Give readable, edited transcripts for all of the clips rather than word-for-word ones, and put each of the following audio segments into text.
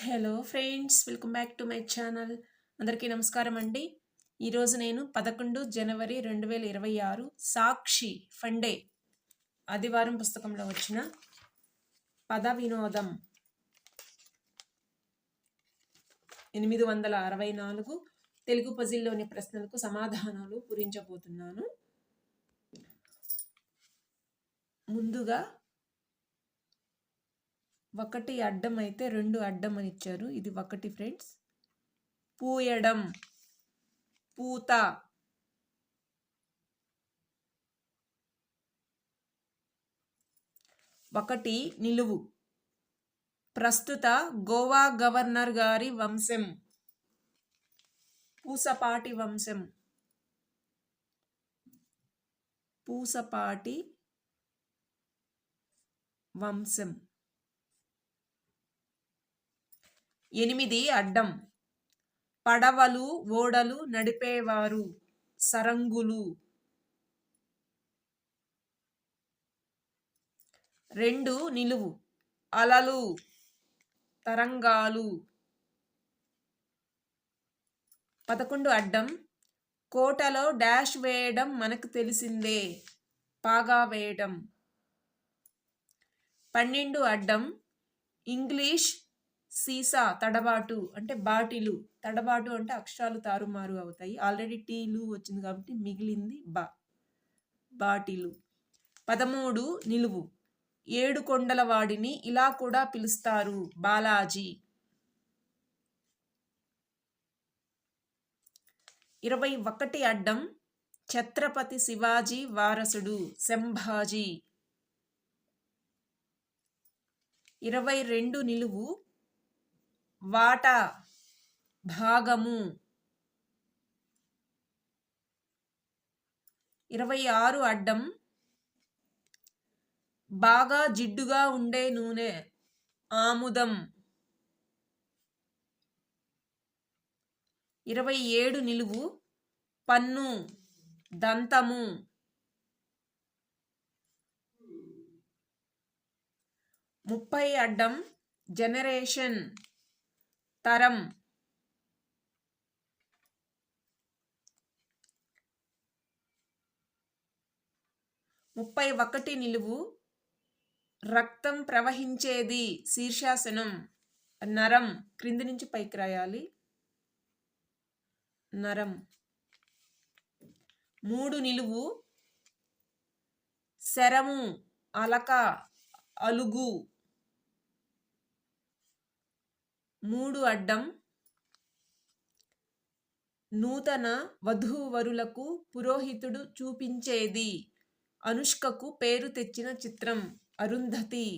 Hello friends, welcome back to my channel. అందరికీ నమస్కారం అండి. ఈరోజు నేను 11 జనవరి 2026 సాక్షి ఫండే ఆదివారం పుస్తకంలో వచ్చిన పద వినోదం 864 తెలుగు పజిల్లోని ప్రశ్నలకు సమాధానాలు పూరించబోతున్నాను. ముందుగా ఒకటి అడ్డం అయితే 2 అడ్డం అని ఇచ్చారు. ఇది ఒకటి ఫ్రెండ్స్. పూయడం, పూత, ఒకటి నిలువు, ప్రస్తుత గోవా గవర్నర్ గారి వంశం, పూసపాటి వంశం, పూసపాటి వంశం. 8 అడ్డం, పడవలు ఓడలు నడిపేవారు, సరంగులు. 2 నిలువు, అలలు, తరంగాలు. 11 అడ్డం, కోటలో డాష్ వేయడం మనకు తెలిసిందే, పాగా వేయడం. 12 అడ్డం, ఇంగ్లీష్ సీసా తడబాటు అంటే బాటిలు. తడబాటు అంటే అక్షరాలు తారుమారు అవుతాయి. ఆల్రెడీ టీలు వచ్చింది కాబట్టి మిగిలింది బాటిలు. 13 నిలువు, 7 కొండల వాడిని ఇలా కూడా పిలుస్తారు, బాలాజీ. 21 అడ్డం, ఛత్రపతి శివాజీ వారసుడు, సంభాజీ. 22 నిలువు, వాటా, భాగము. 26 అడ్డం, బాగా జిడ్డుగా ఉండే నూనె, ఆముదం. 27 నిలువు, పన్ను, దంతము. 30 అడ్డం, జనరేషన్, తరం. 31 నిలువు, రక్తం ప్రవహించేది, శీర్షాసనం, నరం. క్రింది నుంచి పైకి రాయాలి, నరం. 3 నిలువు, శరము, అలక, అలుగు. 3 అడ్డం, నూతన వధూవరులకు పురోహితుడు చూపించేది, అనుష్కకు పేరు తెచ్చిన చిత్రం, అరుంధతి.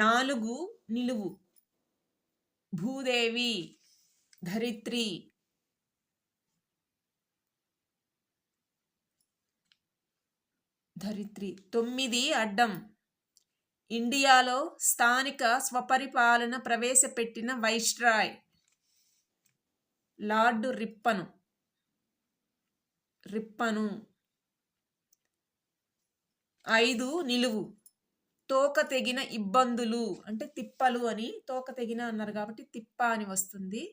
4 నిలువు, భూదేవి, ధరిత్రి. 9 అడ్డం, ఇండియాలో స్థానిక స్వపరిపాలన ప్రవేశపెట్టిన వైస్రాయ్, లార్డ్ రిప్పను. 5 నిలువు, తోక తెగిన ఇబ్బందులు అంటే తిప్పలు అని. తోక తెగిన అన్నారు కాబట్టి తిప్ప అని వస్తుంది,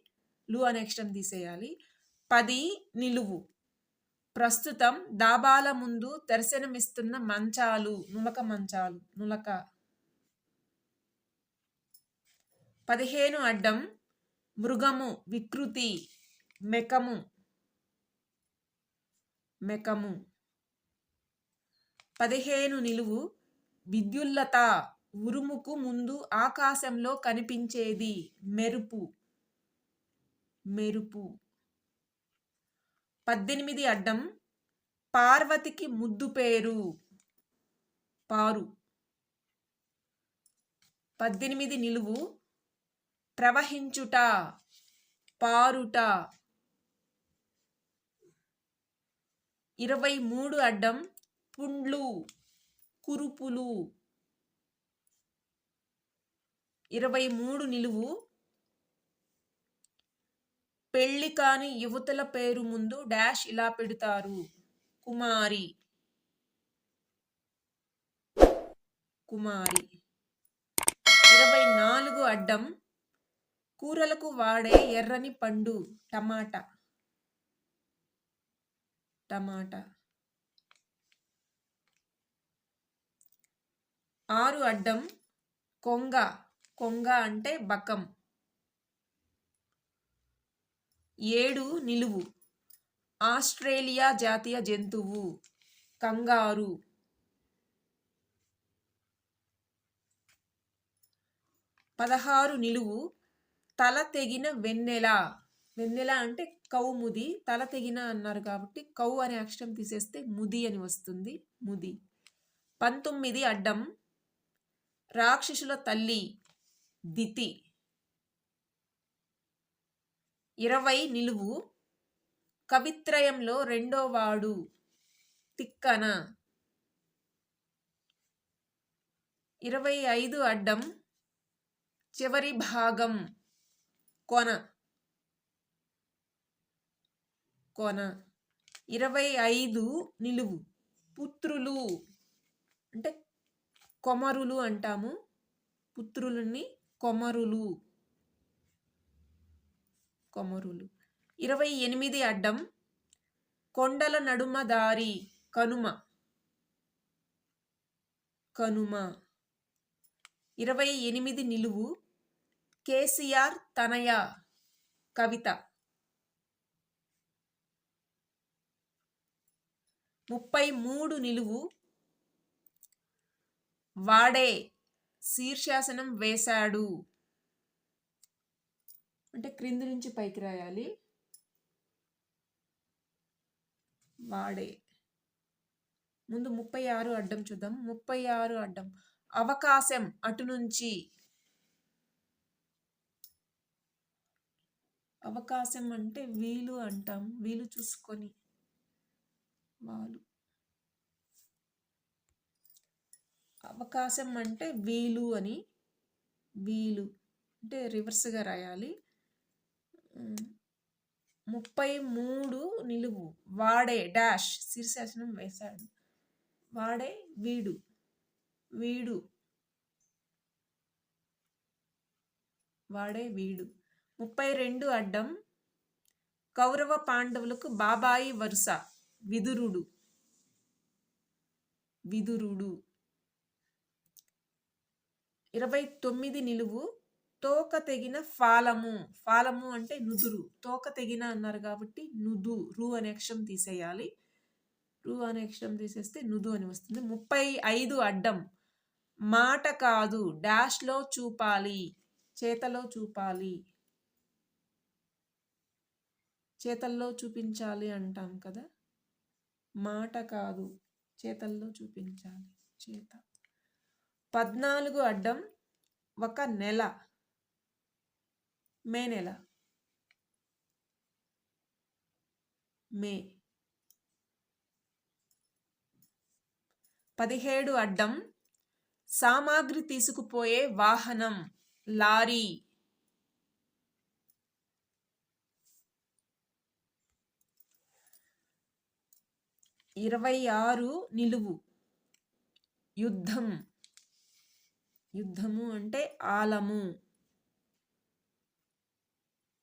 లు అనే అక్షరం తీసేయాలి. 10 నిలువు, ప్రస్తుతం దాబాల ముందు దర్శనమిస్తున్న మంచాలు, నులక మంచాలు, నులక. 15 అడ్డం, మృగము, వికృతి, మెకము, మెకము. 15 నిలువు, విద్యుల్లత, ఉరుముకు ముందు ఆకాశంలో కనిపించేది, మెరుపు, మెరుపు. 18 అడ్డం, పార్వతికి ముద్దు పేరు, పారు. 18 నిలువు, ప్రవహించుట, పారుట. 23 అడ్డం, పుండ్లు, కురుపులు. 23 నిలువు, పెళ్లి కాని యువతుల పేరు ముందు డాష్ ఇలా పెడతారు. కుమారి. కుమారి. 24 అడ్డం. కూరలకు వాడే ఎర్రని పండు టమాటా. టమాటా. 6 అడ్డం. కొంగ. కొంగ అంటే బకం. 7 నిలువు. ఆస్ట్రేలియా జాతీయ జంతువు కంగారు. 16 నిలువు. తల తెగిన వెన్నెల. వెన్నెల అంటే కౌముది. తల తెగిన అన్నారు కాబట్టి కౌ అనే అక్షరం తీసేస్తే ముది అని వస్తుంది. ముది. 19 అడ్డం. రాక్షసుల తల్లి దితి. 20 నిలువు. కవిత్రయంలో రెండో వాడు తిక్కన. 25 అడ్డం. చివరి భాగం కొన. కొన. 25 నిలువు. పుత్రులు అంటే కొమరులు అంటాము. పుత్రులని కొమరులు. కొమరులు. 28 అడ్డం. కొండల నడుమ దారి కనుమ. కనుమ. 28 నిలువు. కేసీఆర్ తనయ కవిత. 33 నిలువు. వాడే శీర్షాసనం వేశాడు అంటే క్రింది నుంచి పైకి రాయాలి. వాడే. ముందు 36 అడ్డం చూద్దాం. 36 అడ్డం. అవకాశం అటు నుంచి. అవకాశం అంటే వీలు అంటాం. వీలు చూసుకొని. వాళ్ళు. అవకాశం అంటే వీలు అని. వీలు అంటే రివర్స్గా రాయాలి. 33 నిలువు. వాడే డాష్ శీర్షాసనం వేశాడు. వాడే వీడు. వీడు. వాడే వీడు. 32 అడ్డం. కౌరవ పాండవులకు బాబాయి వరుస విదురుడు. విదురుడు. 29 నిలువు. తోక తెగిన ఫాలము. ఫాలము అంటే నుదురు. తోక తెగిన అన్నారు కాబట్టి నుదు. రు అనే అక్షరం తీసేయాలి. రు అనే అక్షరం తీసేస్తే నుదు అని వస్తుంది. 35 అడ్డం. మాట కాదు డాష్లో చూపాలి. చేతలో చూపాలి. చేతల్లో చూపించాలి అంటాం కదా. మాట కాదు చేతల్లో చూపించాలి. చేత. 14 అడ్డం. ఒక నెల. మే నెల. మే. 17 అడ్డం. సామాగ్రి తీసుకుపోయే వాహనం లారీ. 26 నిలువు. యుద్ధం. యుద్ధము అంటే ఆలము.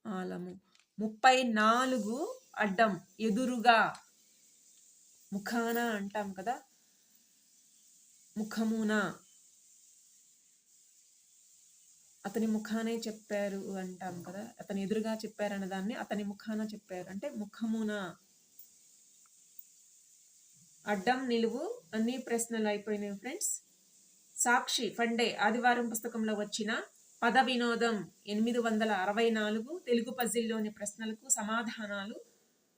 ఆలము. 34 అడ్డం. ఎదురుగా. ముఖాన అంటాం కదా. ముఖమున. అతని ముఖానే చెప్పారు అంటాం కదా. అతని ఎదురుగా చెప్పారు అన్న దాన్ని అతని ముఖాన చెప్పారు అంటే ముఖమున. అడ్డం నిలువు. అన్ని ప్రశ్నలు అయిపోయినాయి ఫ్రెండ్స్. సాక్షి ఫండే ఆదివారం పుస్తకంలో వచ్చిన పద వినోదం 864 తెలుగు పజిల్లోని ప్రశ్నలకు సమాధానాలు.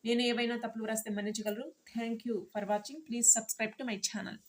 నేను ఏవైనా తప్పులు రాస్తే మన్నించగలరు. Thank you for watching. Please subscribe to my channel.